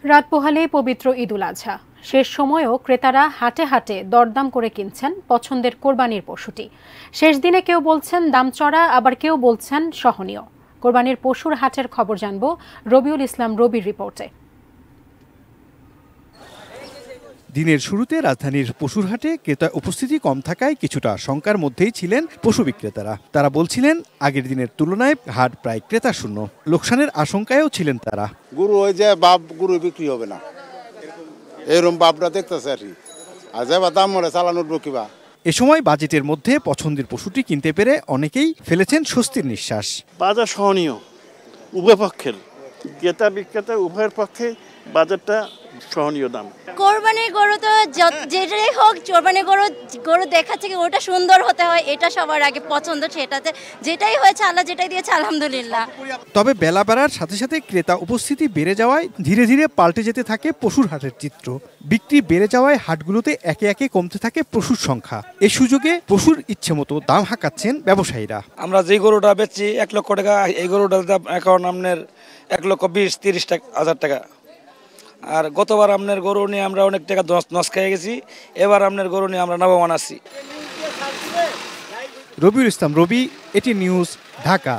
রাত পোহালে পবিত্র ঈদুল আজহা শেষ সময়েও ক্রেতারা হাটে হাটে দরদাম করে কিনছেন পছন্দের কোরবানির পশুটি। শেষ দিনে কেউ বলছেন দাম চড়া, আবার কেউ বলছেন সহনীয়। কোরবানির পশুর হাটের খবর জানব রবিউল ইসলাম রবির রিপোর্টে। দিনের শুরুতে রাজধানীর পশুর হাটে ক্রেতা উপস্থিতি কম থাকায় কিছুটা শঙ্কার মধ্যেই ছিলেন পশু বিক্রেতারা। তারা বলছিলেন আগের দিনের তুলনায় হাট প্রায় ক্রেতা শূন্য। লোকসানের আশঙ্কায়ও ছিলেন তারা। গরু ওই যে বাপ গরু বিক্রি হবে না, এরকম বাপটা দেখতেছে আর কি। আর যে দাম মরে চালানো উঠবো কিবা। এ সময় বাজেটের মধ্যে পছন্দের পশুটি কিনতে পেরে অনেকেই ফেলেছেন স্বস্তির নিঃশ্বাস। বাজার সহনীয়, উভয় পক্ষের ক্রেতা বিক্রেতা উভয়ের পক্ষে বাজারটা সহনীয় দাম। কোরবানির গরু তো যেটাই হোক, কোরবানির গরু দেখাচ্ছে কি ওটা সুন্দর হতে হয়, এটা সবার আগে পছন্দ। সেটাতে যেটাই হয়েছে আল্লাহ যেটাই দিয়েছে আলহামদুলিল্লাহ। তবে বেলা বাড়ার সাথে সাথে ক্রেতা উপস্থিতি বেড়ে যাওয়ায় ধীরে ধীরে পাল্টে যেতে থাকে পশুর হাটের চিত্র। বিক্রি বেড়ে যাওয়ায় হাটগুলোতে একে একে কমতে থাকে পশুর সংখ্যা। এই সুযোগে পশুর ইচ্ছে মতো দাম হাঁকাচ্ছেন ব্যবসায়ীরা। আমরা যে গরুটা বেচছি 1 লক্ষ টাকা, এই গরুটার দাম এখন আপনার 1,20,30,000 টাকা। আর গতবার আপনার গরু নিয়ে আমরা অনেক টাকা নষ্ট খেয়ে গেছি, এবার আপনার গরু নিয়ে আমরা লাভবান আছি। রবিউল ইসলাম রবি, এটি নিউজ, ঢাকা।